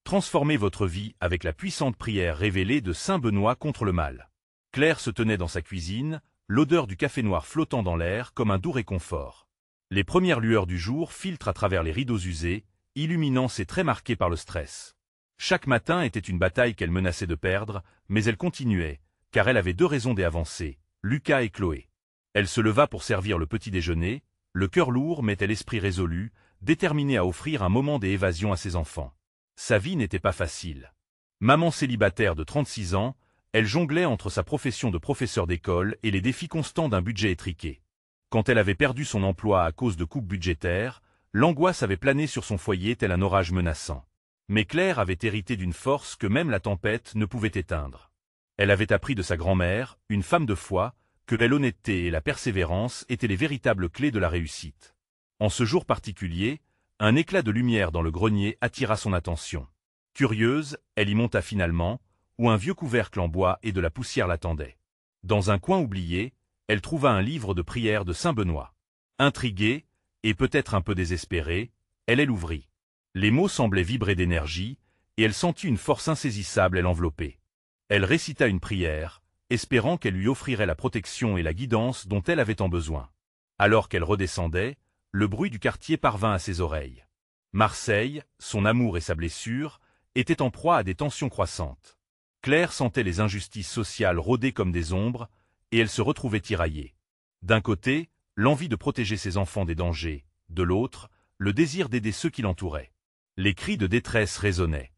Transformez votre vie avec la puissante prière révélée de Saint Benoît contre le mal. Claire se tenait dans sa cuisine, l'odeur du café noir flottant dans l'air comme un doux réconfort. Les premières lueurs du jour filtrent à travers les rideaux usés, illuminant ses traits marqués par le stress. Chaque matin était une bataille qu'elle menaçait de perdre, mais elle continuait, car elle avait deux raisons d'avancer, Lucas et Chloé. Elle se leva pour servir le petit déjeuner, le cœur lourd mais l'esprit résolu, déterminée à offrir un moment d'évasion à ses enfants. Sa vie n'était pas facile. Maman célibataire de 36 ans, elle jonglait entre sa profession de professeur d'école et les défis constants d'un budget étriqué. Quand elle avait perdu son emploi à cause de coupes budgétaires, l'angoisse avait plané sur son foyer tel un orage menaçant. Mais Claire avait hérité d'une force que même la tempête ne pouvait éteindre. Elle avait appris de sa grand-mère, une femme de foi, que l'honnêteté et la persévérance étaient les véritables clés de la réussite. En ce jour particulier, un éclat de lumière dans le grenier attira son attention. Curieuse, elle y monta finalement, où un vieux couvercle en bois et de la poussière l'attendait. Dans un coin oublié, elle trouva un livre de prières de Saint Benoît. Intriguée, et peut-être un peu désespérée, elle l'ouvrit. Les mots semblaient vibrer d'énergie, et elle sentit une force insaisissable l'envelopper. Elle récita une prière, espérant qu'elle lui offrirait la protection et la guidance dont elle avait tant besoin. Alors qu'elle redescendait, le bruit du quartier parvint à ses oreilles. Marseille, son amour et sa blessure, étaient en proie à des tensions croissantes. Claire sentait les injustices sociales rôder comme des ombres, et elle se retrouvait tiraillée. D'un côté, l'envie de protéger ses enfants des dangers, de l'autre, le désir d'aider ceux qui l'entouraient. Les cris de détresse résonnaient.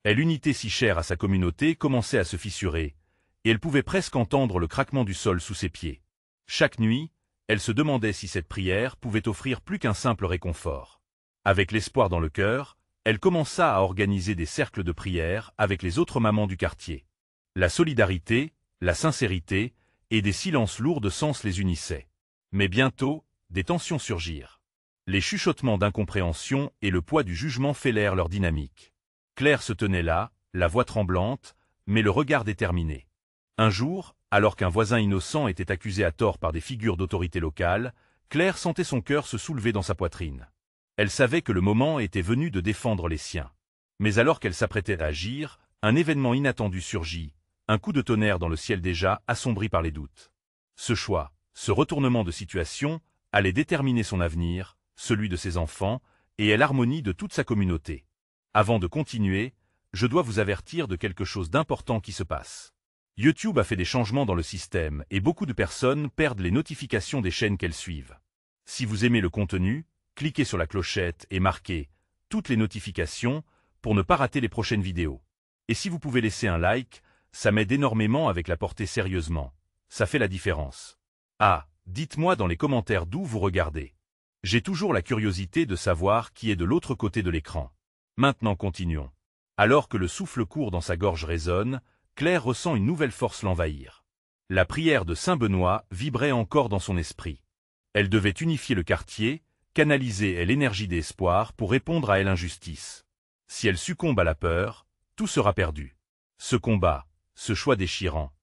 L'unité si chère à sa communauté commençait à se fissurer, et elle pouvait presque entendre le craquement du sol sous ses pieds. Chaque nuit, elle se demandait si cette prière pouvait offrir plus qu'un simple réconfort. Avec l'espoir dans le cœur, elle commença à organiser des cercles de prière avec les autres mamans du quartier. La solidarité, la sincérité et des silences lourds de sens les unissaient. Mais bientôt, des tensions surgirent. Les chuchotements d'incompréhension et le poids du jugement fêlèrent leur dynamique. Claire se tenait là, la voix tremblante, mais le regard déterminé. Un jour, alors qu'un voisin innocent était accusé à tort par des figures d'autorité locale, Claire sentait son cœur se soulever dans sa poitrine. Elle savait que le moment était venu de défendre les siens. Mais alors qu'elle s'apprêtait à agir, un événement inattendu surgit, un coup de tonnerre dans le ciel déjà assombri par les doutes. Ce choix, ce retournement de situation, allait déterminer son avenir, celui de ses enfants, et l'harmonie de toute sa communauté. Avant de continuer, je dois vous avertir de quelque chose d'important qui se passe. YouTube a fait des changements dans le système et beaucoup de personnes perdent les notifications des chaînes qu'elles suivent. Si vous aimez le contenu, cliquez sur la clochette et marquez « Toutes les notifications » pour ne pas rater les prochaines vidéos. Et si vous pouvez laisser un like, ça m'aide énormément avec la portée sérieusement. Ça fait la différence. Ah, dites-moi dans les commentaires d'où vous regardez. J'ai toujours la curiosité de savoir qui est de l'autre côté de l'écran. Maintenant continuons. Alors que le souffle court dans sa gorge résonne, Claire ressent une nouvelle force l'envahir. La prière de Saint Benoît vibrait encore dans son esprit. Elle devait unifier le quartier, canaliser l'énergie d'espoir pour répondre à l'injustice. Si elle succombe à la peur, tout sera perdu. Ce combat, ce choix déchirant,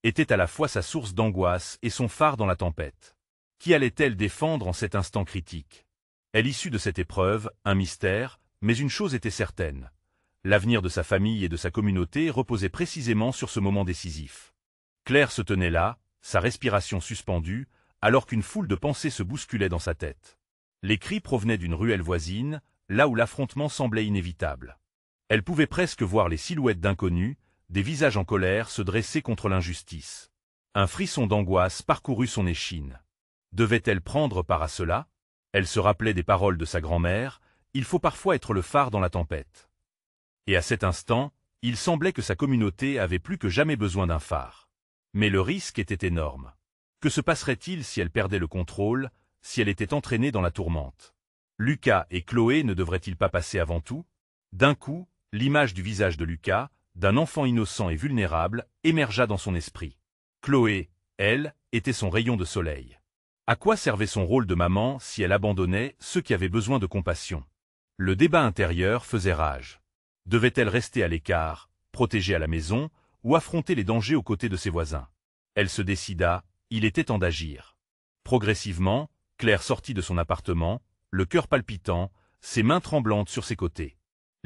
était à la fois sa source d'angoisse et son phare dans la tempête. Qui allait-elle défendre en cet instant critique? Elle issue de cette épreuve, un mystère, mais une chose était certaine. L'avenir de sa famille et de sa communauté reposait précisément sur ce moment décisif. Claire se tenait là, sa respiration suspendue, alors qu'une foule de pensées se bousculait dans sa tête. Les cris provenaient d'une ruelle voisine, là où l'affrontement semblait inévitable. Elle pouvait presque voir les silhouettes d'inconnus, des visages en colère se dresser contre l'injustice. Un frisson d'angoisse parcourut son échine. Devait-elle prendre part à cela? Elle se rappelait des paroles de sa grand-mère, « Il faut parfois être le phare dans la tempête ». Et à cet instant, il semblait que sa communauté avait plus que jamais besoin d'un phare. Mais le risque était énorme. Que se passerait-il si elle perdait le contrôle, si elle était entraînée dans la tourmente? Lucas et Chloé ne devraient-ils pas passer avant tout? D'un coup, l'image du visage de Lucas, d'un enfant innocent et vulnérable, émergea dans son esprit. Chloé, elle, était son rayon de soleil. À quoi servait son rôle de maman si elle abandonnait ceux qui avaient besoin de compassion? Le débat intérieur faisait rage. Devait-elle rester à l'écart, protégée à la maison, ou affronter les dangers aux côtés de ses voisins? Elle se décida, il était temps d'agir. Progressivement, Claire sortit de son appartement, le cœur palpitant, ses mains tremblantes sur ses côtés.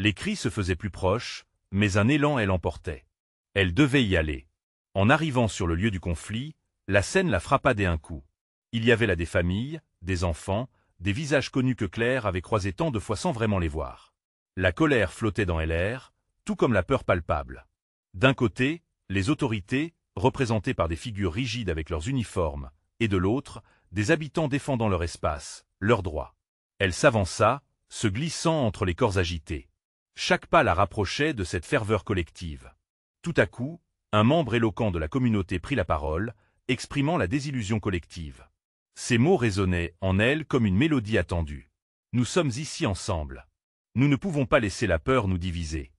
Les cris se faisaient plus proches, mais un élan elle emportait. Elle devait y aller. En arrivant sur le lieu du conflit, la scène la frappa d'un coup. Il y avait là des familles, des enfants, des visages connus que Claire avait croisés tant de fois sans vraiment les voir. La colère flottait dans l'air, tout comme la peur palpable. D'un côté, les autorités, représentées par des figures rigides avec leurs uniformes, et de l'autre, des habitants défendant leur espace, leurs droits. Elle s'avança, se glissant entre les corps agités. Chaque pas la rapprochait de cette ferveur collective. Tout à coup, un membre éloquent de la communauté prit la parole, exprimant la désillusion collective. Ces mots résonnaient en elle comme une mélodie attendue. Nous sommes ici ensemble. Nous ne pouvons pas laisser la peur nous diviser.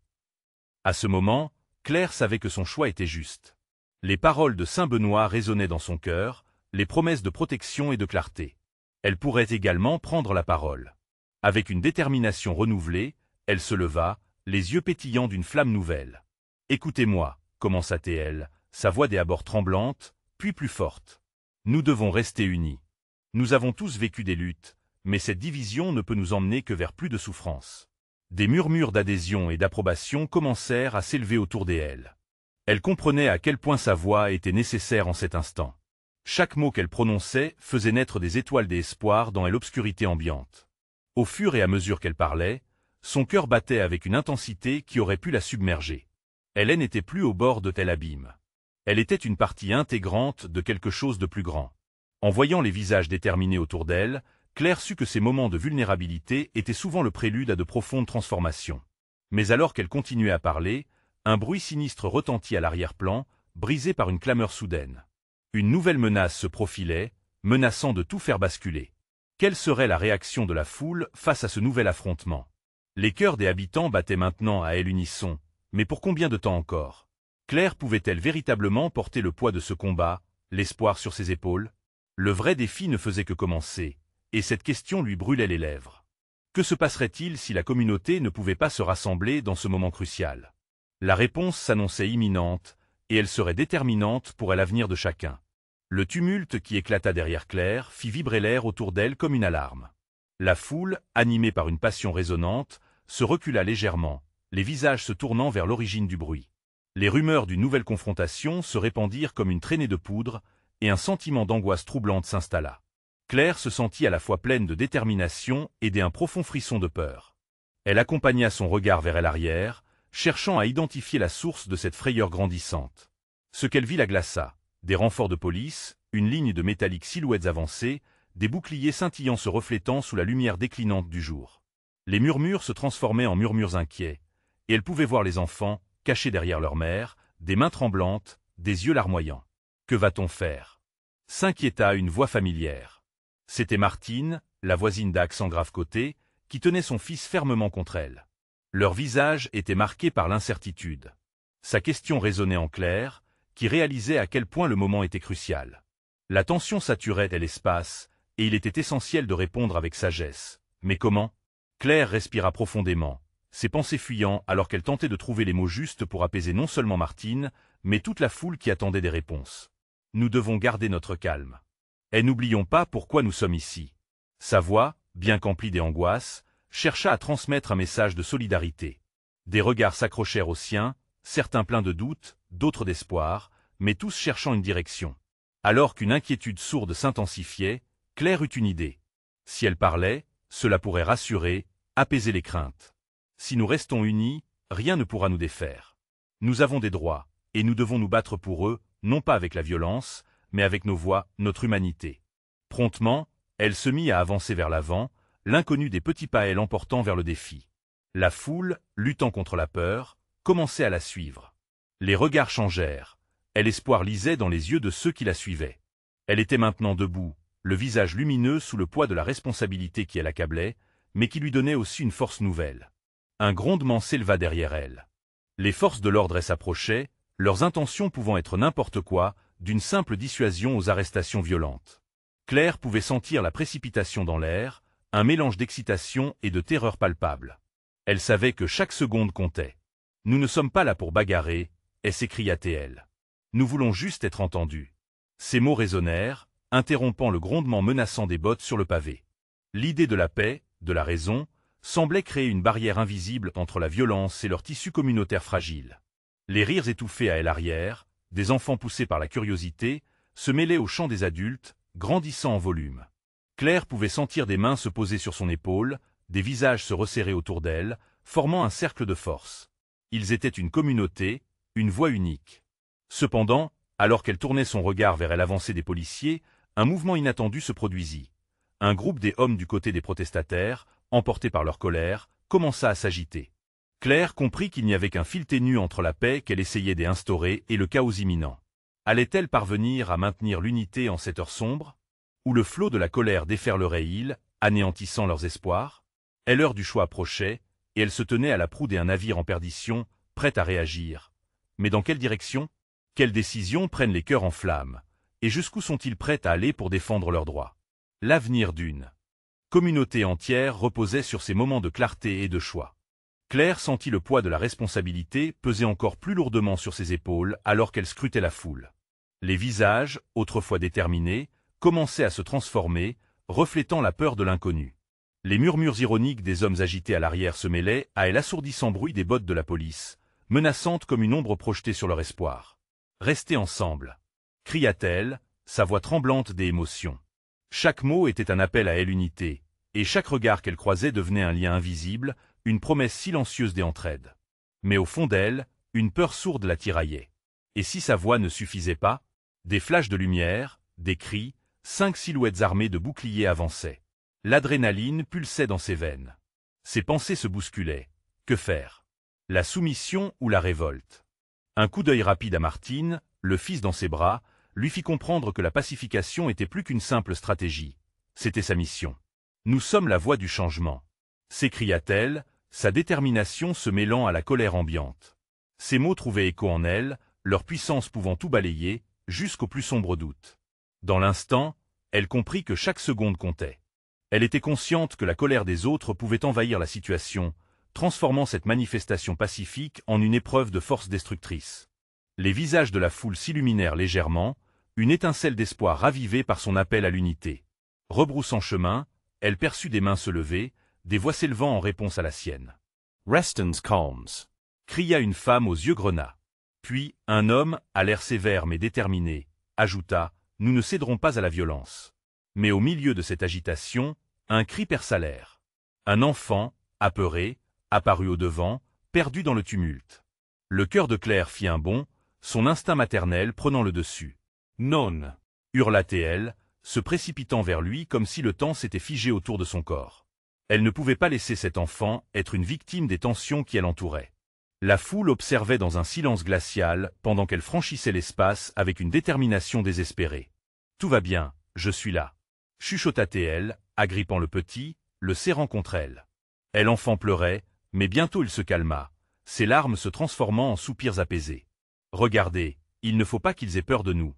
À ce moment, Claire savait que son choix était juste. Les paroles de Saint Benoît résonnaient dans son cœur, les promesses de protection et de clarté. Elle pourrait également prendre la parole. Avec une détermination renouvelée, elle se leva, les yeux pétillants d'une flamme nouvelle. « Écoutez-moi » commença-t-elle, sa voix des abords tremblante, puis plus forte. « Nous devons rester unis. Nous avons tous vécu des luttes, mais cette division ne peut nous emmener que vers plus de souffrance. » Des murmures d'adhésion et d'approbation commencèrent à s'élever autour d'elle. Elle comprenait à quel point sa voix était nécessaire en cet instant. Chaque mot qu'elle prononçait faisait naître des étoiles d'espoir dans l'obscurité ambiante. Au fur et à mesure qu'elle parlait, son cœur battait avec une intensité qui aurait pu la submerger. Elle n'était plus au bord de tel abîme. Elle était une partie intégrante de quelque chose de plus grand. En voyant les visages déterminés autour d'elle, Claire sut que ces moments de vulnérabilité étaient souvent le prélude à de profondes transformations. Mais alors qu'elle continuait à parler, un bruit sinistre retentit à l'arrière-plan, brisé par une clameur soudaine. Une nouvelle menace se profilait, menaçant de tout faire basculer. Quelle serait la réaction de la foule face à ce nouvel affrontement? Les cœurs des habitants battaient maintenant à l'unisson, mais pour combien de temps encore? Claire pouvait-elle véritablement porter le poids de ce combat, l'espoir sur ses épaules? Le vrai défi ne faisait que commencer, et cette question lui brûlait les lèvres. Que se passerait-il si la communauté ne pouvait pas se rassembler dans ce moment crucial? La réponse s'annonçait imminente, et elle serait déterminante pour l'avenir de chacun. Le tumulte qui éclata derrière Claire fit vibrer l'air autour d'elle comme une alarme. La foule, animée par une passion résonnante, se recula légèrement, les visages se tournant vers l'origine du bruit. Les rumeurs d'une nouvelle confrontation se répandirent comme une traînée de poudre, et un sentiment d'angoisse troublante s'installa. Claire se sentit à la fois pleine de détermination et d'un profond frisson de peur. Elle accompagna son regard vers l'arrière, cherchant à identifier la source de cette frayeur grandissante. Ce qu'elle vit la glaça. Des renforts de police, une ligne de métalliques silhouettes avancées, des boucliers scintillants se reflétant sous la lumière déclinante du jour. Les murmures se transformaient en murmures inquiets, et elle pouvait voir les enfants, cachés derrière leur mère, des mains tremblantes, des yeux larmoyants. « Que va-t-on faire » s'inquiéta une voix familière. C'était Martine, la voisine d'accent grave côté, qui tenait son fils fermement contre elle. Leur visage était marqué par l'incertitude. Sa question résonnait en Claire, qui réalisait à quel point le moment était crucial. La tension saturait l'espace, et il était essentiel de répondre avec sagesse. Mais comment? Claire respira profondément, ses pensées fuyant alors qu'elle tentait de trouver les mots justes pour apaiser non seulement Martine, mais toute la foule qui attendait des réponses. Nous devons garder notre calme. Et n'oublions pas pourquoi nous sommes ici. Sa voix, bien qu'emplie d'angoisse, chercha à transmettre un message de solidarité. Des regards s'accrochèrent aux siens, certains pleins de doutes, d'autres d'espoir, mais tous cherchant une direction. Alors qu'une inquiétude sourde s'intensifiait, Claire eut une idée. Si elle parlait, cela pourrait rassurer, apaiser les craintes. Si nous restons unis, rien ne pourra nous défaire. Nous avons des droits, et nous devons nous battre pour eux, non pas avec la violence, mais avec nos voix, notre humanité. Promptement, elle se mit à avancer vers l'avant, l'inconnu des petits pas elle l'emportant vers le défi. La foule, luttant contre la peur, commençait à la suivre. Les regards changèrent, et l'espoir lisait dans les yeux de ceux qui la suivaient. Elle était maintenant debout, le visage lumineux sous le poids de la responsabilité qui l'accablait, mais qui lui donnait aussi une force nouvelle. Un grondement s'éleva derrière elle. Les forces de l'ordre s'approchaient, leurs intentions pouvant être n'importe quoi, d'une simple dissuasion aux arrestations violentes. Claire pouvait sentir la précipitation dans l'air, un mélange d'excitation et de terreur palpable. Elle savait que chaque seconde comptait. « Nous ne sommes pas là pour bagarrer », s'écria-t-elle. « Nous voulons juste être entendus. » Ces mots résonnèrent, interrompant le grondement menaçant des bottes sur le pavé. L'idée de la paix, de la raison, semblaient créer une barrière invisible entre la violence et leur tissu communautaire fragile. Les rires étouffés à l'arrière, des enfants poussés par la curiosité, se mêlaient aux chants des adultes, grandissant en volume. Claire pouvait sentir des mains se poser sur son épaule, des visages se resserrer autour d'elle, formant un cercle de force. Ils étaient une communauté, une voix unique. Cependant, alors qu'elle tournait son regard vers l'avancée des policiers, un mouvement inattendu se produisit. Un groupe des hommes du côté des protestataires, emportés par leur colère, commença à s'agiter. Claire comprit qu'il n'y avait qu'un fil ténu entre la paix qu'elle essayait d'instaurer et le chaos imminent. Allait-elle parvenir à maintenir l'unité en cette heure sombre, où le flot de la colère déferlerait-il, anéantissant leurs espoirs? L'heure du choix approchait, et elle se tenait à la proue d'un navire en perdition, prête à réagir. Mais dans quelle direction? Quelles décisions prennent les cœurs en flammes? Et jusqu'où sont-ils prêts à aller pour défendre leurs droits? L'avenir d'une communauté entière reposait sur ces moments de clarté et de choix. Claire sentit le poids de la responsabilité peser encore plus lourdement sur ses épaules alors qu'elle scrutait la foule. Les visages, autrefois déterminés, commençaient à se transformer, reflétant la peur de l'inconnu. Les murmures ironiques des hommes agités à l'arrière se mêlaient à l'assourdissant bruit des bottes de la police, menaçante comme une ombre projetée sur leur espoir. « Restez ensemble !» cria-t-elle, sa voix tremblante des émotions. Chaque mot était un appel à l'unité, et chaque regard qu'elle croisait devenait un lien invisible, une promesse silencieuse d'entraide. Mais au fond d'elle, une peur sourde la tiraillait. Et si sa voix ne suffisait pas? Des flashs de lumière, des cris, 5 silhouettes armées de boucliers avançaient. L'adrénaline pulsait dans ses veines. Ses pensées se bousculaient. Que faire? La soumission ou la révolte? Un coup d'œil rapide à Martine, le fils dans ses bras, lui fit comprendre que la pacification était plus qu'une simple stratégie. C'était sa mission. « Nous sommes la voix du changement », s'écria-t-elle, sa détermination se mêlant à la colère ambiante. Ces mots trouvaient écho en elle, leur puissance pouvant tout balayer, jusqu'au plus sombre doute. Dans l'instant, elle comprit que chaque seconde comptait. Elle était consciente que la colère des autres pouvait envahir la situation, transformant cette manifestation pacifique en une épreuve de force destructrice. Les visages de la foule s'illuminèrent légèrement, une étincelle d'espoir ravivée par son appel à l'unité. Rebroussant chemin, elle perçut des mains se lever, des voix s'élevant en réponse à la sienne. « Reston's calms !» cria une femme aux yeux grenats. Puis, un homme, à l'air sévère mais déterminé, ajouta « Nous ne céderons pas à la violence. » Mais au milieu de cette agitation, un cri perça l'air. Un enfant, apeuré, apparut au-devant, perdu dans le tumulte. Le cœur de Claire fit un bond, son instinct maternel prenant le dessus. « Non !» hurla-t-elle, se précipitant vers lui comme si le temps s'était figé autour de son corps. Elle ne pouvait pas laisser cet enfant être une victime des tensions qui l'entouraient. La foule observait dans un silence glacial pendant qu'elle franchissait l'espace avec une détermination désespérée. « Tout va bien, je suis là !» chuchota-t-elle, agrippant le petit, le serrant contre elle. L'enfant pleurait, mais bientôt il se calma, ses larmes se transformant en soupirs apaisés. « Regardez, il ne faut pas qu'ils aient peur de nous !»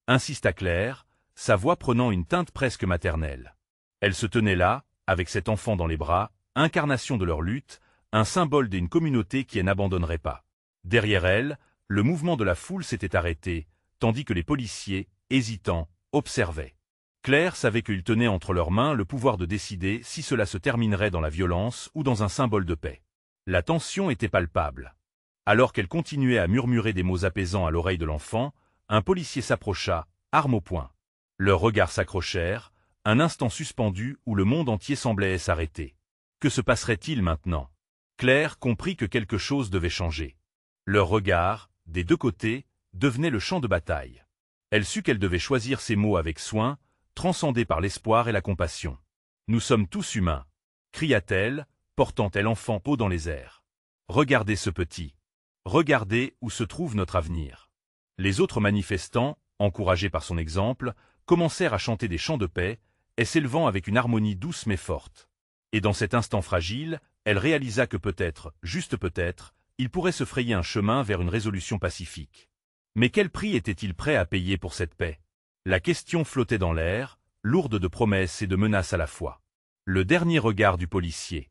insista Claire, sa voix prenant une teinte presque maternelle. Elle se tenait là, avec cet enfant dans les bras, incarnation de leur lutte, un symbole d'une communauté qui n'abandonnerait pas. Derrière elle, le mouvement de la foule s'était arrêté, tandis que les policiers, hésitants, observaient. Claire savait qu'ils tenaient entre leurs mains le pouvoir de décider si cela se terminerait dans la violence ou dans un symbole de paix. La tension était palpable. Alors qu'elle continuait à murmurer des mots apaisants à l'oreille de l'enfant, un policier s'approcha, arme au poing. Leurs regards s'accrochèrent, un instant suspendu où le monde entier semblait s'arrêter. Que se passerait-il maintenant? Claire comprit que quelque chose devait changer. Leur regard, des deux côtés, devenait le champ de bataille. Elle sut qu'elle devait choisir ses mots avec soin, transcendée par l'espoir et la compassion. « Nous sommes tous humains !» cria-t-elle, portant l'enfant haut dans les airs. « Regardez ce petit. Regardez où se trouve notre avenir. » Les autres manifestants, encouragés par son exemple, commencèrent à chanter des chants de paix, et s'élevant avec une harmonie douce mais forte. Et dans cet instant fragile, elle réalisa que peut-être, juste peut-être, il pourrait se frayer un chemin vers une résolution pacifique. Mais quel prix était-il prêt à payer pour cette paix? La question flottait dans l'air, lourde de promesses et de menaces à la fois. Le dernier regard du policier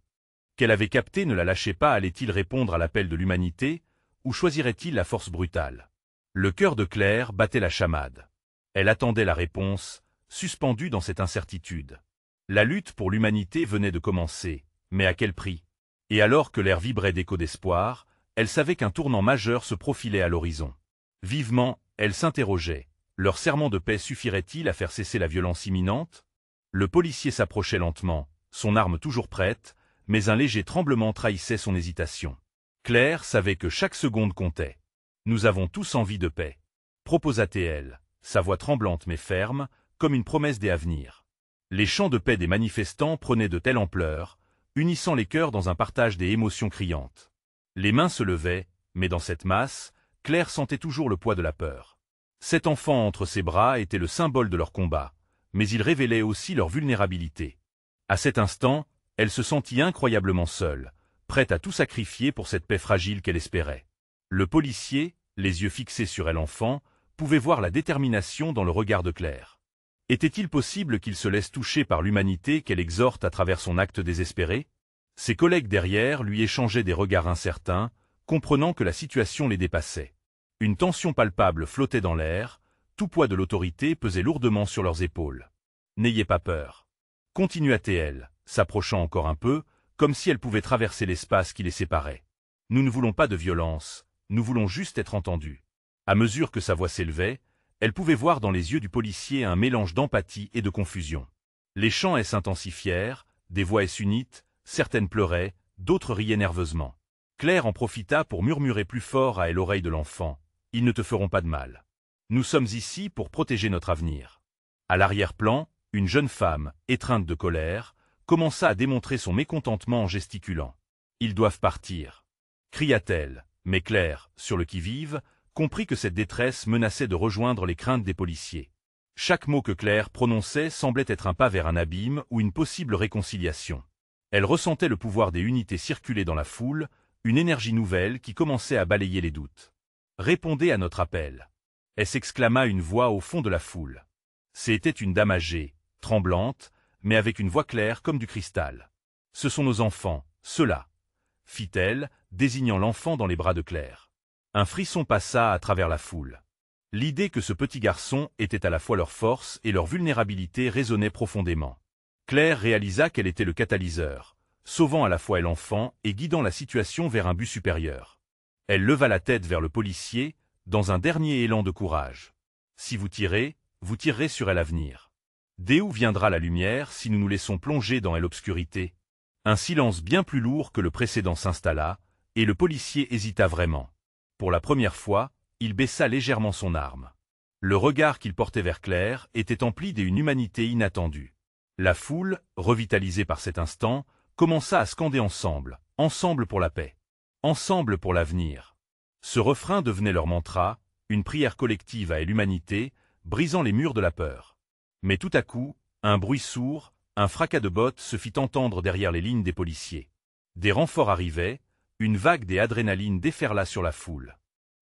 qu'elle avait capté ne la lâchait pas. Allait-il répondre à l'appel de l'humanité, ou choisirait-il la force brutale? Le cœur de Claire battait la chamade. Elle attendait la réponse, suspendue dans cette incertitude. La lutte pour l'humanité venait de commencer, Mais à quel prix? Et alors que l'air vibrait d'échos d'espoir, elle savait qu'un tournant majeur se profilait à l'horizon. Vivement, elle s'interrogeait. Leur serment de paix suffirait-il à faire cesser la violence imminente? Le policier s'approchait lentement, son arme toujours prête, mais un léger tremblement trahissait son hésitation. Claire savait que chaque seconde comptait. « Nous avons tous envie de paix », proposa-t-elle, sa voix tremblante mais ferme, comme une promesse des avenirs. Les chants de paix des manifestants prenaient de telle ampleur, unissant les cœurs dans un partage des émotions criantes. Les mains se levaient, mais dans cette masse, Claire sentait toujours le poids de la peur. Cet enfant entre ses bras était le symbole de leur combat, mais il révélait aussi leur vulnérabilité. À cet instant, elle se sentit incroyablement seule, prête à tout sacrifier pour cette paix fragile qu'elle espérait. Le policier, les yeux fixés sur elle enfant, pouvait voir la détermination dans le regard de Claire. Était-il possible qu'il se laisse toucher par l'humanité qu'elle exhorte à travers son acte désespéré? Ses collègues derrière lui échangeaient des regards incertains, comprenant que la situation les dépassait. Une tension palpable flottait dans l'air, tout poids de l'autorité pesait lourdement sur leurs épaules. « N'ayez pas peur. » Continua-t-elle, s'approchant encore un peu, comme si elle pouvait traverser l'espace qui les séparait. « Nous ne voulons pas de violence, nous voulons juste être entendus. » À mesure que sa voix s'élevait, elle pouvait voir dans les yeux du policier un mélange d'empathie et de confusion. Les chants s'intensifièrent, des voix s'unitent, certaines pleuraient, d'autres riaient nerveusement. Claire en profita pour murmurer plus fort à l'oreille de l'enfant. « Ils ne te feront pas de mal. Nous sommes ici pour protéger notre avenir. » À l'arrière-plan, une jeune femme, étreinte de colère, commença à démontrer son mécontentement en gesticulant. « Ils doivent partir !» cria-t-elle, mais Claire, sur le qui-vive, comprit que cette détresse menaçait de rejoindre les craintes des policiers. Chaque mot que Claire prononçait semblait être un pas vers un abîme ou une possible réconciliation. Elle ressentait le pouvoir des unités circuler dans la foule, une énergie nouvelle qui commençait à balayer les doutes. « Répondez à notre appel !» s'exclama une voix au fond de la foule. C'était une dame âgée, tremblante, mais avec une voix claire comme du cristal. « Ce sont nos enfants, ceux-là !» fit-elle, désignant l'enfant dans les bras de Claire. Un frisson passa à travers la foule. L'idée que ce petit garçon était à la fois leur force et leur vulnérabilité résonnait profondément. Claire réalisa qu'elle était le catalyseur, sauvant à la fois l'enfant et guidant la situation vers un but supérieur. Elle leva la tête vers le policier, dans un dernier élan de courage. « Si vous tirerez sur elle à venir. D'où viendra la lumière si nous nous laissons plonger dans l'obscurité ?» Un silence bien plus lourd que le précédent s'installa, et le policier hésita vraiment. Pour la première fois, il baissa légèrement son arme. Le regard qu'il portait vers Claire était empli d'une humanité inattendue. La foule, revitalisée par cet instant, commença à scander ensemble, ensemble pour la paix, ensemble pour l'avenir. Ce refrain devenait leur mantra, une prière collective à l'humanité, brisant les murs de la peur. Mais tout à coup, un bruit sourd, un fracas de bottes se fit entendre derrière les lignes des policiers. Des renforts arrivaient, une vague d'adrénaline déferla sur la foule.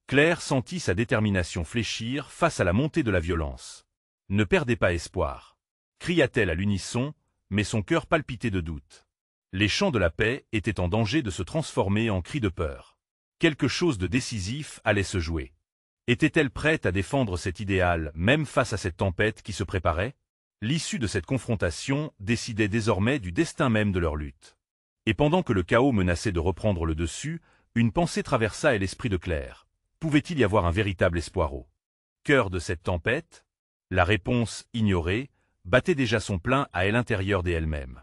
Claire sentit sa détermination fléchir face à la montée de la violence. « Ne perdez pas espoir !» cria-t-elle à l'unisson, mais son cœur palpitait de doute. Les chants de la paix étaient en danger de se transformer en cris de peur. Quelque chose de décisif allait se jouer. Était-elle prête à défendre cet idéal, même face à cette tempête qui se préparait? L'issue de cette confrontation décidait désormais du destin même de leur lutte. Et pendant que le chaos menaçait de reprendre le dessus, une pensée traversa l'esprit de Claire. Pouvait-il y avoir un véritable espoir au cœur de cette tempête? La réponse, ignorée, battait déjà son plein à l'intérieur d'elle-même.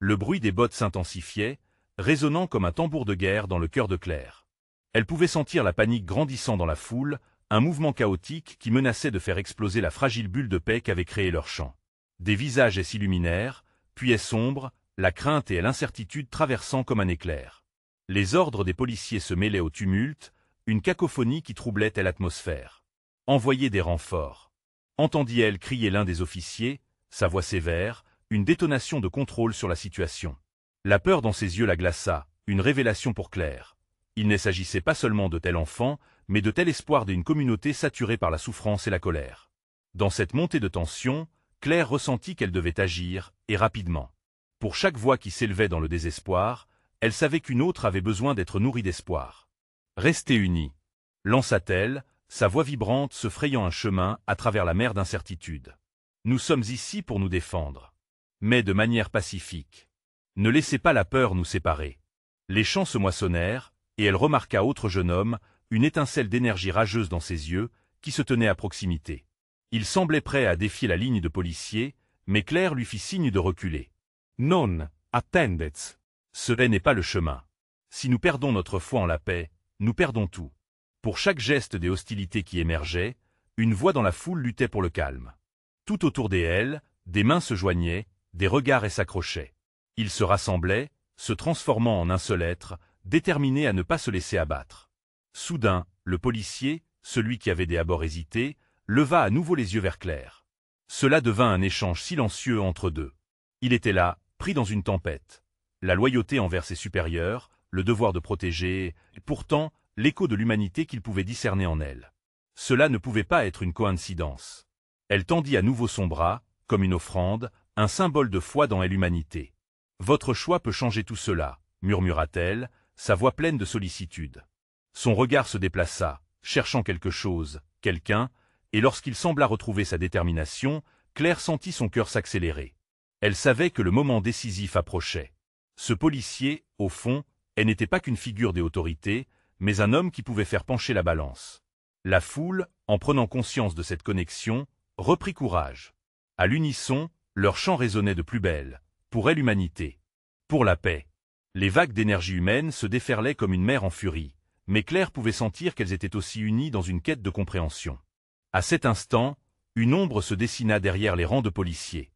Le bruit des bottes s'intensifiait, résonnant comme un tambour de guerre dans le cœur de Claire. Elle pouvait sentir la panique grandissant dans la foule, un mouvement chaotique qui menaçait de faire exploser la fragile bulle de paix qu'avait créée leur chant. Des visages s'illuminèrent, puis sombres, la crainte et l'incertitude traversant comme un éclair. Les ordres des policiers se mêlaient au tumulte, une cacophonie qui troublait l'atmosphère. « Envoyez des renforts !» entendit-elle crier l'un des officiers, sa voix sévère, une détonation de contrôle sur la situation. La peur dans ses yeux la glaça, une révélation pour Claire. Il ne s'agissait pas seulement de tel enfant, mais de tel espoir d'une communauté saturée par la souffrance et la colère. Dans cette montée de tension, Claire ressentit qu'elle devait agir, et rapidement. Pour chaque voix qui s'élevait dans le désespoir, elle savait qu'une autre avait besoin d'être nourrie d'espoir. « Restez unis !» lança-t-elle, sa voix vibrante se frayant un chemin à travers la mer d'incertitude. « Nous sommes ici pour nous défendre. Mais de manière pacifique. Ne laissez pas la peur nous séparer. Les champs se moissonnèrent, et elle remarqua autre jeune homme, une étincelle d'énergie rageuse dans ses yeux, qui se tenait à proximité. Il semblait prêt à défier la ligne de policiers, mais Claire lui fit signe de reculer. Non, attendez. Ce n'est pas le chemin. Si nous perdons notre foi en la paix, nous perdons tout. Pour chaque geste des hostilités qui émergeaient, une voix dans la foule luttait pour le calme. Tout autour d'elle, des mains se joignaient, des regards s'accrochaient. Ils se rassemblaient, se transformant en un seul être, déterminés à ne pas se laisser abattre. Soudain, le policier, celui qui avait des abords hésités, leva à nouveau les yeux vers Claire. Cela devint un échange silencieux entre deux. Il était là, pris dans une tempête. La loyauté envers ses supérieurs, le devoir de protéger, et pourtant, l'écho de l'humanité qu'il pouvait discerner en elle. Cela ne pouvait pas être une coïncidence. Elle tendit à nouveau son bras, comme une offrande, un symbole de foi dans l'humanité. « Votre choix peut changer tout cela », murmura-t-elle, sa voix pleine de sollicitude. Son regard se déplaça, cherchant quelque chose, quelqu'un, et lorsqu'il sembla retrouver sa détermination, Claire sentit son cœur s'accélérer. Elle savait que le moment décisif approchait. Ce policier, au fond, elle n'était pas qu'une figure des autorités, mais un homme qui pouvait faire pencher la balance. La foule, en prenant conscience de cette connexion, reprit courage. À l'unisson, leurs chants résonnaient de plus belle. Pour elle l'humanité. Pour la paix. Les vagues d'énergie humaine se déferlaient comme une mer en furie, mais Claire pouvait sentir qu'elles étaient aussi unies dans une quête de compréhension. À cet instant, une ombre se dessina derrière les rangs de policiers.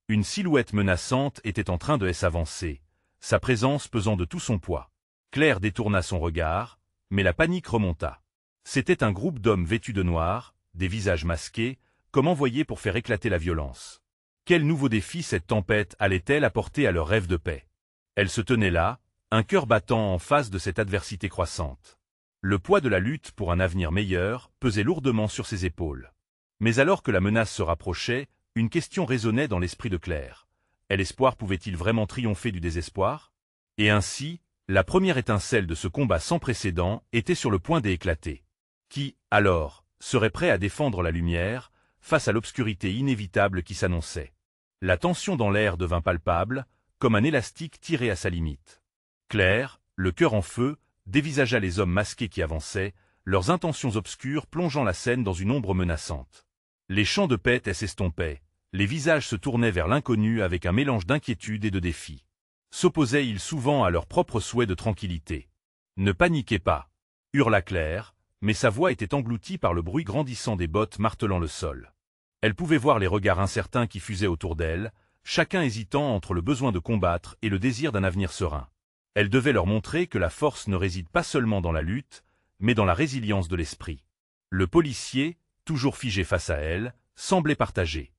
Une silhouette menaçante était en train de s'avancer, sa présence pesant de tout son poids. Claire détourna son regard, mais la panique remonta. C'était un groupe d'hommes vêtus de noir, des visages masqués, comme envoyés pour faire éclater la violence. Quel nouveau défi cette tempête allait-elle apporter à leur rêve de paix? Elle se tenait là, un cœur battant en face de cette adversité croissante. Le poids de la lutte pour un avenir meilleur pesait lourdement sur ses épaules. Mais alors que la menace se rapprochait, une question résonnait dans l'esprit de Claire. L'espoir pouvait-il vraiment triompher du désespoir? Et ainsi, la première étincelle de ce combat sans précédent était sur le point d'éclater. Qui, alors, serait prêt à défendre la lumière, face à l'obscurité inévitable qui s'annonçait? La tension dans l'air devint palpable, comme un élastique tiré à sa limite. Claire, le cœur en feu, dévisagea les hommes masqués qui avançaient, leurs intentions obscures plongeant la scène dans une ombre menaçante. Les chants de paix s'estompaient, les visages se tournaient vers l'inconnu avec un mélange d'inquiétude et de défi. S'opposaient-ils souvent à leur propre souhait de tranquillité? Ne paniquez pas, hurla Claire, mais sa voix était engloutie par le bruit grandissant des bottes martelant le sol. Elle pouvait voir les regards incertains qui fusaient autour d'elle, chacun hésitant entre le besoin de combattre et le désir d'un avenir serein. Elle devait leur montrer que la force ne réside pas seulement dans la lutte, mais dans la résilience de l'esprit. Le policier, toujours figé face à elle, semblait partagé.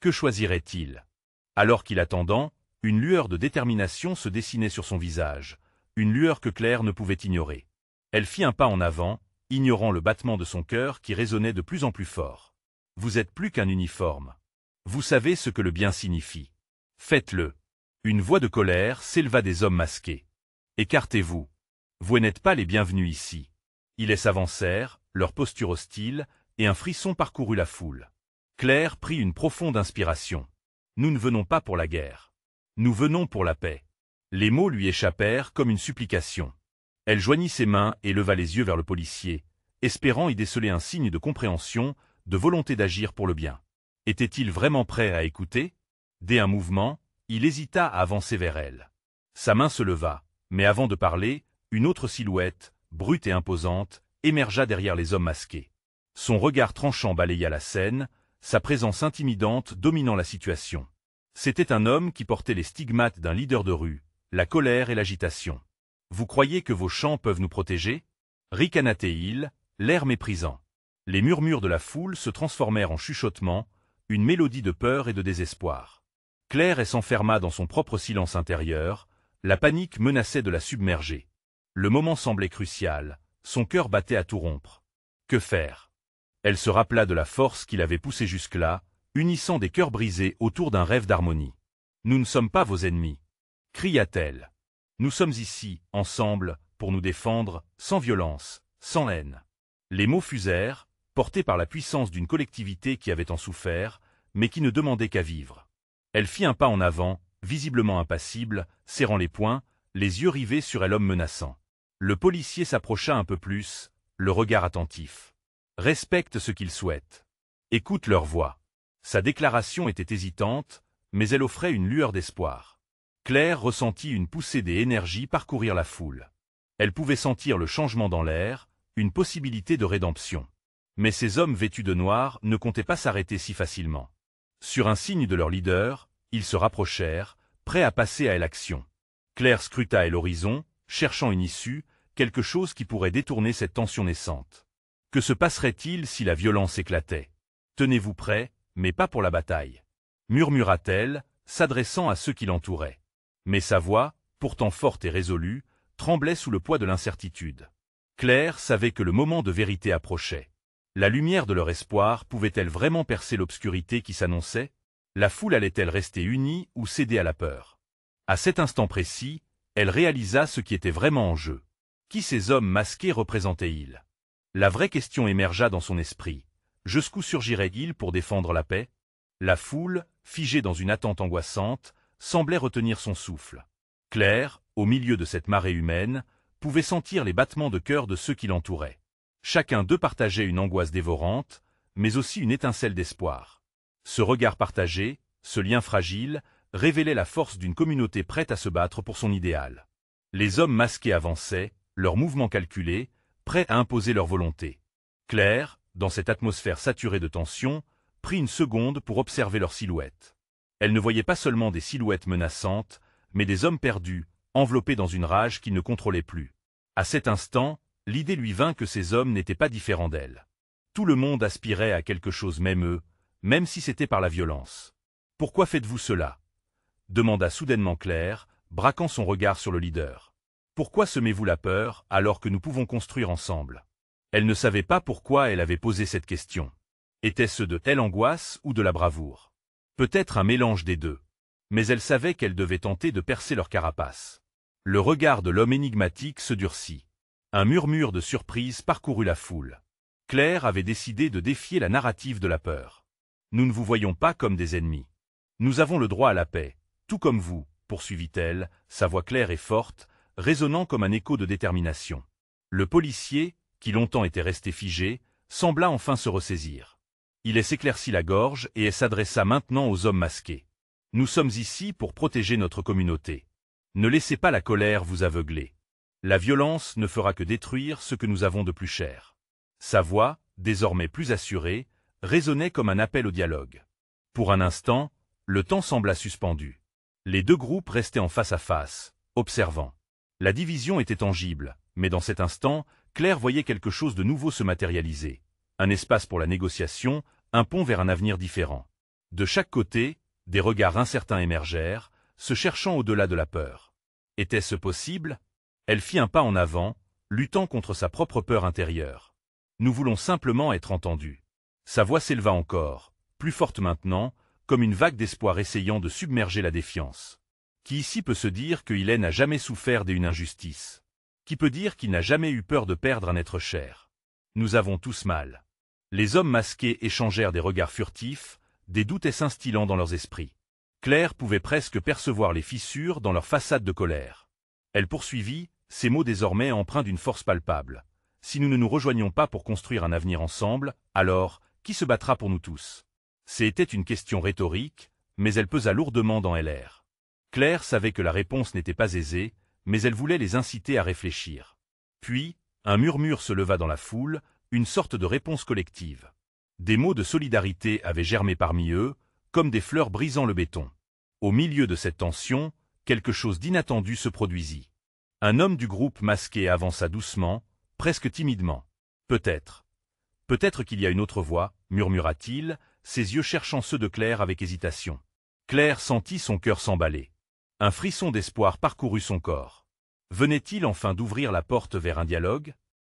Que choisirait-il? Alors qu'il attendait, une lueur de détermination se dessinait sur son visage, une lueur que Claire ne pouvait ignorer. Elle fit un pas en avant, ignorant le battement de son cœur qui résonnait de plus en plus fort. Vous êtes plus qu'un uniforme. Vous savez ce que le bien signifie. Faites-le. Une voix de colère s'éleva des hommes masqués. Écartez-vous. Vous n'êtes pas les bienvenus ici. Ils s'avancèrent, leur posture hostile, et un frisson parcourut la foule. Claire prit une profonde inspiration. Nous ne venons pas pour la guerre. Nous venons pour la paix. Les mots lui échappèrent comme une supplication. Elle joignit ses mains et leva les yeux vers le policier, espérant y déceler un signe de compréhension, de volonté d'agir pour le bien. Était-il vraiment prêt à écouter? Dès un mouvement, il hésita à avancer vers elle. Sa main se leva, mais avant de parler, une autre silhouette, brute et imposante, émergea derrière les hommes masqués. Son regard tranchant balaya la scène, sa présence intimidante dominant la situation. C'était un homme qui portait les stigmates d'un leader de rue, la colère et l'agitation. Vous croyez que vos chants peuvent nous protéger? Ricana-t-il, l'air méprisant. Les murmures de la foule se transformèrent en chuchotements, une mélodie de peur et de désespoir. Claire s'enferma dans son propre silence intérieur, la panique menaçait de la submerger. Le moment semblait crucial, son cœur battait à tout rompre. Que faire? Elle se rappela de la force qui l'avait poussée jusque-là, unissant des cœurs brisés autour d'un rêve d'harmonie. Nous ne sommes pas vos ennemis, cria-t-elle. Nous sommes ici, ensemble, pour nous défendre, sans violence, sans haine. Les mots fusèrent, portés par la puissance d'une collectivité qui avait en souffert, mais qui ne demandait qu'à vivre. Elle fit un pas en avant, visiblement impassible, serrant les poings, les yeux rivés sur l'homme menaçant. Le policier s'approcha un peu plus, le regard attentif. Respecte ce qu'ils souhaitent. Écoute leur voix. Sa déclaration était hésitante, mais elle offrait une lueur d'espoir. Claire ressentit une poussée d'énergie parcourir la foule. Elle pouvait sentir le changement dans l'air, une possibilité de rédemption. Mais ces hommes vêtus de noir ne comptaient pas s'arrêter si facilement. Sur un signe de leur leader, ils se rapprochèrent, prêts à passer à l'action. Claire scruta l'horizon, cherchant une issue, quelque chose qui pourrait détourner cette tension naissante. Que se passerait-il si la violence éclatait? Tenez-vous prêts, mais pas pour la bataille, murmura-t-elle, s'adressant à ceux qui l'entouraient. Mais sa voix, pourtant forte et résolue, tremblait sous le poids de l'incertitude. Claire savait que le moment de vérité approchait. La lumière de leur espoir pouvait-elle vraiment percer l'obscurité qui s'annonçait? La foule allait-elle rester unie ou céder à la peur? À cet instant précis, elle réalisa ce qui était vraiment en jeu. Qui ces hommes masqués représentaient-ils? La vraie question émergea dans son esprit. Jusqu'où surgirait-il pour défendre la paix? La foule, figée dans une attente angoissante, semblait retenir son souffle. Claire, au milieu de cette marée humaine, pouvait sentir les battements de cœur de ceux qui l'entouraient. Chacun d'eux partageait une angoisse dévorante, mais aussi une étincelle d'espoir. Ce regard partagé, ce lien fragile, révélait la force d'une communauté prête à se battre pour son idéal. Les hommes masqués avançaient, leurs mouvements calculés, prêts à imposer leur volonté. Claire, dans cette atmosphère saturée de tension, prit une seconde pour observer leurs silhouettes. Elle ne voyait pas seulement des silhouettes menaçantes, mais des hommes perdus, enveloppés dans une rage qu'ils ne contrôlaient plus. À cet instant, l'idée lui vint que ces hommes n'étaient pas différents d'elle. Tout le monde aspirait à quelque chose même eux, même si c'était par la violence. « Pourquoi faites-vous cela » demanda soudainement Claire, braquant son regard sur le leader. « Pourquoi semez-vous la peur alors que nous pouvons construire ensemble ?» Elle ne savait pas pourquoi elle avait posé cette question. Était-ce de telle angoisse ou de la bravoure? Peut-être un mélange des deux. Mais elle savait qu'elle devait tenter de percer leur carapace. Le regard de l'homme énigmatique se durcit. Un murmure de surprise parcourut la foule. Claire avait décidé de défier la narrative de la peur. « Nous ne vous voyons pas comme des ennemis. Nous avons le droit à la paix, tout comme vous, » poursuivit-elle, sa voix claire et forte, résonnant comme un écho de détermination. Le policier, qui longtemps était resté figé, sembla enfin se ressaisir. Il s'éclaircit la gorge et s'adressa maintenant aux hommes masqués. « Nous sommes ici pour protéger notre communauté. Ne laissez pas la colère vous aveugler. La violence ne fera que détruire ce que nous avons de plus cher. » Sa voix, désormais plus assurée, résonnait comme un appel au dialogue. Pour un instant, le temps sembla suspendu. Les deux groupes restaient en face à face, observant. La division était tangible, mais dans cet instant, Claire voyait quelque chose de nouveau se matérialiser. Un espace pour la négociation, un pont vers un avenir différent. De chaque côté, des regards incertains émergèrent, se cherchant au-delà de la peur. Était-ce possible? Elle fit un pas en avant, luttant contre sa propre peur intérieure. Nous voulons simplement être entendus. Sa voix s'éleva encore, plus forte maintenant, comme une vague d'espoir essayant de submerger la défiance. Qui ici peut se dire qu'il n'a jamais souffert d'une injustice? Qui peut dire qu'il n'a jamais eu peur de perdre un être cher? Nous avons tous mal. Les hommes masqués échangèrent des regards furtifs, des doutes s'instillant dans leurs esprits. Claire pouvait presque percevoir les fissures dans leur façade de colère. Elle poursuivit, ces mots désormais empreints d'une force palpable. « Si nous ne nous rejoignons pas pour construire un avenir ensemble, alors, qui se battra pour nous tous ?» C'était une question rhétorique, mais elle pesa lourdement dans LR. Claire savait que la réponse n'était pas aisée, mais elle voulait les inciter à réfléchir. Puis, un murmure se leva dans la foule, une sorte de réponse collective. Des mots de solidarité avaient germé parmi eux, comme des fleurs brisant le béton. Au milieu de cette tension, quelque chose d'inattendu se produisit. Un homme du groupe masqué avança doucement, presque timidement. « Peut-être. Peut-être qu'il y a une autre voie, » murmura-t-il, ses yeux cherchant ceux de Claire avec hésitation. Claire sentit son cœur s'emballer. Un frisson d'espoir parcourut son corps. Venait-il enfin d'ouvrir la porte vers un dialogue?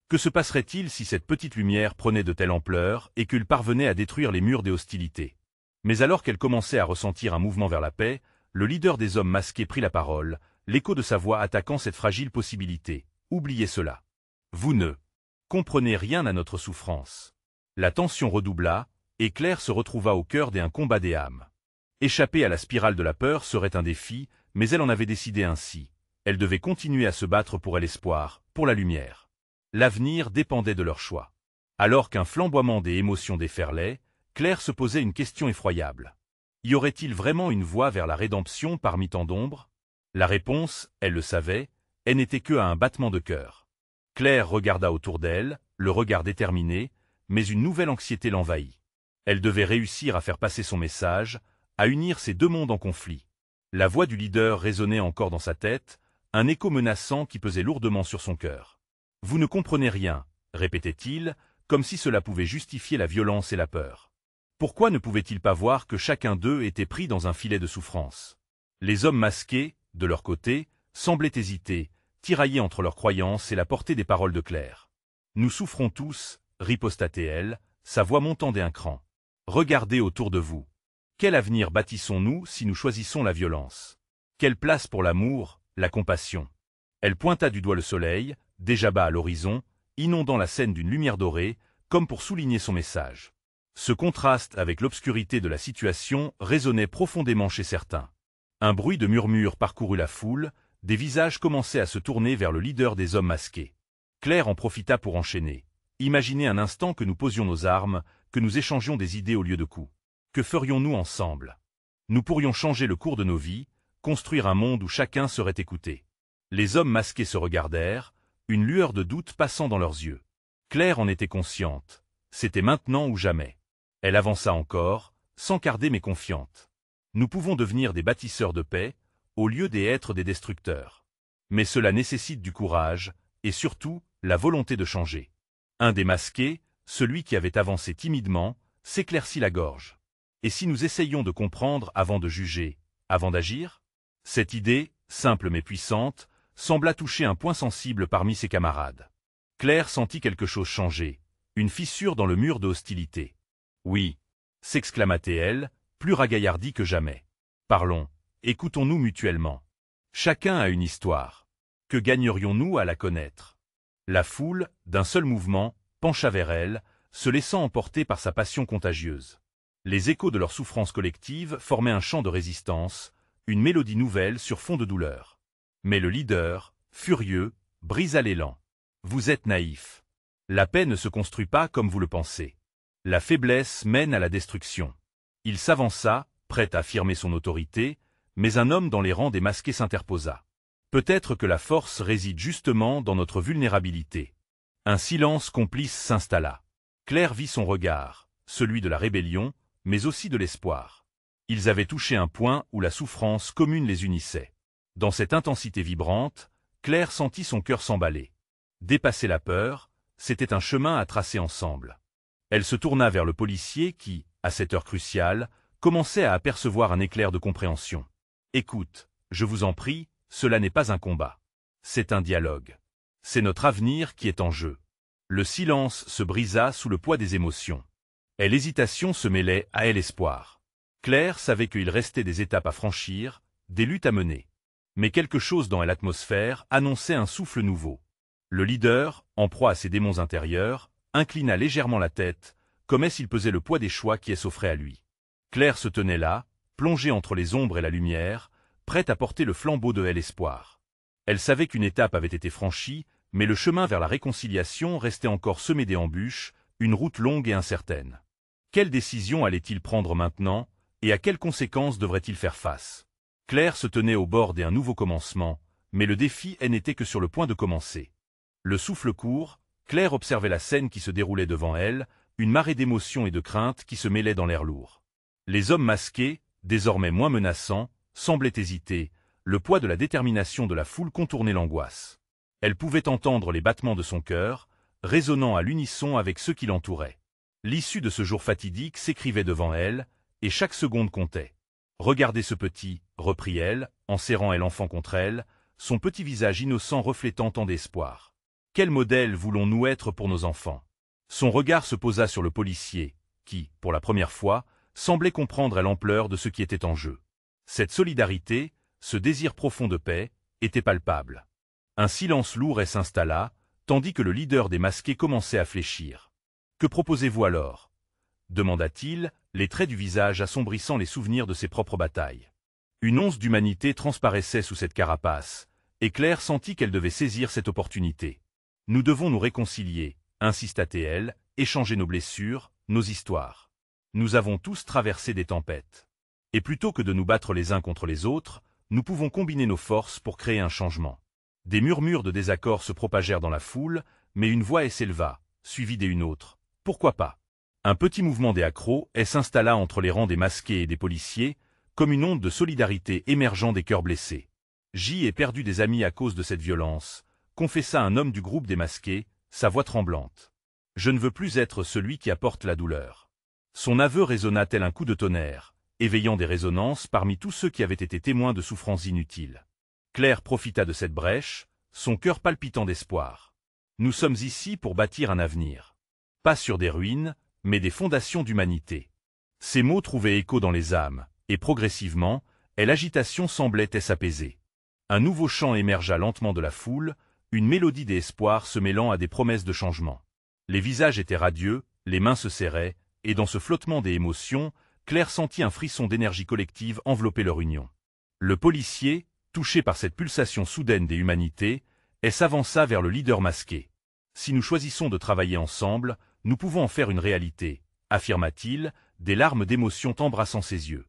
Que se passerait-il si cette petite lumière prenait de telle ampleur et qu'il parvenait à détruire les murs des hostilités? Mais alors qu'elle commençait à ressentir un mouvement vers la paix, le leader des hommes masqués prit la parole, l'écho de sa voix attaquant cette fragile possibilité. « Oubliez cela. Vous ne comprenez rien à notre souffrance. » La tension redoubla, et Claire se retrouva au cœur d'un combat des âmes. Échapper à la spirale de la peur serait un défi, mais elle en avait décidé ainsi. Elle devait continuer à se battre pour l'espoir, pour la lumière. L'avenir dépendait de leur choix. Alors qu'un flamboiement des émotions déferlait, Claire se posait une question effroyable. Y aurait-il vraiment une voie vers la rédemption parmi tant d'ombres? La réponse, elle le savait, elle n'était que à un battement de cœur. Claire regarda autour d'elle, le regard déterminé, mais une nouvelle anxiété l'envahit. Elle devait réussir à faire passer son message, à unir ces deux mondes en conflit. La voix du leader résonnait encore dans sa tête, un écho menaçant qui pesait lourdement sur son cœur. « Vous ne comprenez rien », répétait-il, comme si cela pouvait justifier la violence et la peur. Pourquoi ne pouvait-il pas voir que chacun d'eux était pris dans un filet de souffrance? Les hommes masqués, de leur côté, semblaient hésiter, tiraillés entre leurs croyances et la portée des paroles de Claire. « Nous souffrons tous », riposta-t-elle, sa voix montant d'un cran. « Regardez autour de vous. Quel avenir bâtissons-nous si nous choisissons la violence? Quelle place pour l'amour, la compassion? » Elle pointa du doigt le soleil, déjà bas à l'horizon, inondant la scène d'une lumière dorée, comme pour souligner son message. Ce contraste avec l'obscurité de la situation résonnait profondément chez certains. Un bruit de murmures parcourut la foule, des visages commençaient à se tourner vers le leader des hommes masqués. Claire en profita pour enchaîner. Imaginez un instant que nous posions nos armes, que nous échangions des idées au lieu de coups. Que ferions-nous ensemble? Nous pourrions changer le cours de nos vies, construire un monde où chacun serait écouté. Les hommes masqués se regardèrent, une lueur de doute passant dans leurs yeux. Claire en était consciente. C'était maintenant ou jamais. Elle avança encore, s'encarder mais confiante. Nous pouvons devenir des bâtisseurs de paix, au lieu d'être des destructeurs. Mais cela nécessite du courage, et surtout, la volonté de changer. Un des masqués, celui qui avait avancé timidement, s'éclaircit la gorge. Et si nous essayions de comprendre avant de juger, avant d'agir? Cette idée, simple mais puissante, sembla toucher un point sensible parmi ses camarades. Claire sentit quelque chose changer, une fissure dans le mur de hostilité. « Oui » s'exclama-t-elle, plus ragaillardie que jamais. « Parlons, écoutons-nous mutuellement. Chacun a une histoire. Que gagnerions-nous à la connaître ?» La foule, d'un seul mouvement, pencha vers elle, se laissant emporter par sa passion contagieuse. Les échos de leur souffrance collective formaient un chant de résistance, une mélodie nouvelle sur fond de douleur. Mais le leader, furieux, brisa l'élan. « Vous êtes naïf. La paix ne se construit pas comme vous le pensez. La faiblesse mène à la destruction. » Il s'avança, prêt à affirmer son autorité, mais un homme dans les rangs des masqués s'interposa. « Peut-être que la force réside justement dans notre vulnérabilité. » Un silence complice s'installa. Claire vit son regard, celui de la rébellion, mais aussi de l'espoir. Ils avaient touché un point où la souffrance commune les unissait. Dans cette intensité vibrante, Claire sentit son cœur s'emballer. Dépasser la peur, c'était un chemin à tracer ensemble. Elle se tourna vers le policier qui, à cette heure cruciale, commençait à apercevoir un éclair de compréhension. « Écoute, je vous en prie, cela n'est pas un combat. C'est un dialogue. C'est notre avenir qui est en jeu. » Le silence se brisa sous le poids des émotions. Et l'hésitation se mêlait à l'espoir. Claire savait qu'il restait des étapes à franchir, des luttes à mener. Mais quelque chose dans l'atmosphère annonçait un souffle nouveau. Le leader, en proie à ses démons intérieurs, inclina légèrement la tête, comme s'il pesait le poids des choix qui s'offraient à lui. Claire se tenait là, plongée entre les ombres et la lumière, prête à porter le flambeau de l'espoir. Elle savait qu'une étape avait été franchie, mais le chemin vers la réconciliation restait encore semé d'embûches, une route longue et incertaine. Quelle décision allait-il prendre maintenant, et à quelles conséquences devrait-il faire face? Claire se tenait au bord d'un nouveau commencement, mais le défi n'était que sur le point de commencer. Le souffle court, Claire observait la scène qui se déroulait devant elle, une marée d'émotions et de craintes qui se mêlaient dans l'air lourd. Les hommes masqués, désormais moins menaçants, semblaient hésiter, le poids de la détermination de la foule contournait l'angoisse. Elle pouvait entendre les battements de son cœur, résonnant à l'unisson avec ceux qui l'entouraient. L'issue de ce jour fatidique s'écrivait devant elle, et chaque seconde comptait. « Regardez ce petit » reprit-elle, en serrant l'enfant contre elle, son petit visage innocent reflétant tant d'espoir. Quel modèle voulons-nous être pour nos enfants? Son regard se posa sur le policier, qui, pour la première fois, semblait comprendre l'ampleur de ce qui était en jeu. Cette solidarité, ce désir profond de paix, était palpable. Un silence lourd s'installa, tandis que le leader des masqués commençait à fléchir. « Que proposez-vous alors? demanda-t-il, les traits du visage assombrissant les souvenirs de ses propres batailles. Une once d'humanité transparaissait sous cette carapace, et Claire sentit qu'elle devait saisir cette opportunité. « Nous devons nous réconcilier », insista-t-elle, échanger nos blessures, nos histoires. Nous avons tous traversé des tempêtes. Et plutôt que de nous battre les uns contre les autres, nous pouvons combiner nos forces pour créer un changement. Des murmures de désaccord se propagèrent dans la foule, mais une voix s'éleva, suivie d'une autre. Pourquoi pas? Un petit mouvement des accros s'installa entre les rangs des masqués et des policiers, comme une onde de solidarité émergeant des cœurs blessés. J ai perdu des amis à cause de cette violence, confessa un homme du groupe des masqués, sa voix tremblante. Je ne veux plus être celui qui apporte la douleur. Son aveu résonna tel un coup de tonnerre, éveillant des résonances parmi tous ceux qui avaient été témoins de souffrances inutiles. Claire profita de cette brèche, son cœur palpitant d'espoir. Nous sommes ici pour bâtir un avenir. Pas sur des ruines, mais des fondations d'humanité. Ces mots trouvaient écho dans les âmes, et progressivement, l'agitation semblait s'apaiser. Un nouveau chant émergea lentement de la foule, une mélodie d'espoir se mêlant à des promesses de changement. Les visages étaient radieux, les mains se serraient, et dans ce flottement des émotions, Claire sentit un frisson d'énergie collective envelopper leur union. Le policier, touché par cette pulsation soudaine des humanités, s'avança vers le leader masqué. « Si nous choisissons de travailler ensemble, nous pouvons en faire une réalité, » affirma-t-il, des larmes d'émotion embrassant ses yeux.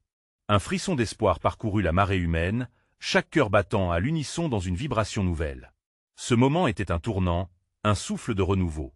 Un frisson d'espoir parcourut la marée humaine, chaque cœur battant à l'unisson dans une vibration nouvelle. Ce moment était un tournant, un souffle de renouveau.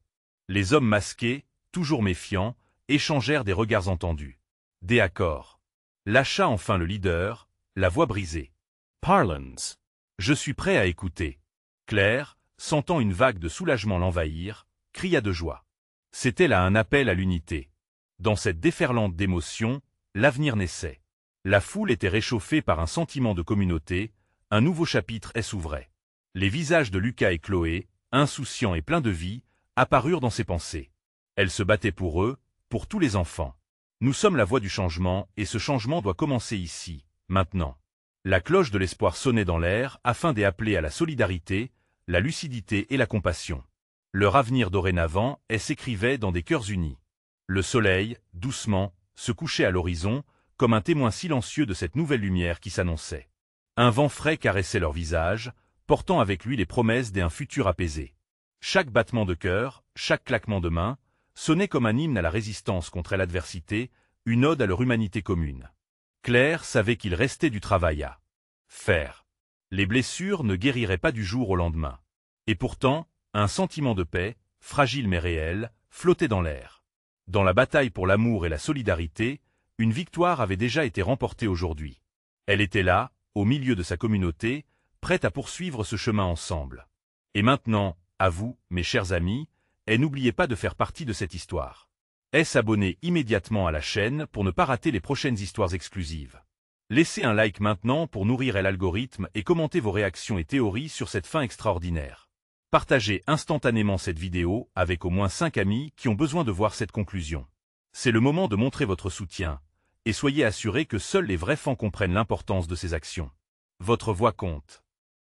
Les hommes masqués, toujours méfiants, échangèrent des regards entendus. Des accords. Lâcha enfin le leader, la voix brisée. Parlance. Je suis prêt à écouter. Claire, sentant une vague de soulagement l'envahir, cria de joie. C'était là un appel à l'unité. Dans cette déferlante d'émotions, l'avenir naissait. La foule était réchauffée par un sentiment de communauté, un nouveau chapitre s'ouvrait. Les visages de Lucas et Chloé, insouciants et pleins de vie, apparurent dans ses pensées. Elle se battait pour eux, pour tous les enfants. Nous sommes la voix du changement, et ce changement doit commencer ici, maintenant. La cloche de l'espoir sonnait dans l'air afin d'appeler à la solidarité, la lucidité et la compassion. Leur avenir dorénavant s'écrivait dans des cœurs unis. Le soleil, doucement, se couchait à l'horizon, comme un témoin silencieux de cette nouvelle lumière qui s'annonçait. Un vent frais caressait leur visage, portant avec lui les promesses d'un futur apaisé. Chaque battement de cœur, chaque claquement de main, sonnait comme un hymne à la résistance contre l'adversité, une ode à leur humanité commune. Claire savait qu'il restait du travail à faire. Les blessures ne guériraient pas du jour au lendemain. Et pourtant, un sentiment de paix, fragile mais réel, flottait dans l'air. Dans la bataille pour l'amour et la solidarité, une victoire avait déjà été remportée aujourd'hui. Elle était là, au milieu de sa communauté, prête à poursuivre ce chemin ensemble. Et maintenant, à vous, mes chers amis, et n'oubliez pas de faire partie de cette histoire. S'abonner immédiatement à la chaîne pour ne pas rater les prochaines histoires exclusives. Laissez un like maintenant pour nourrir l'algorithme et commentez vos réactions et théories sur cette fin extraordinaire. Partagez instantanément cette vidéo avec au moins 5 amis qui ont besoin de voir cette conclusion. C'est le moment de montrer votre soutien, et soyez assurés que seuls les vrais fans comprennent l'importance de ces actions. Votre voix compte.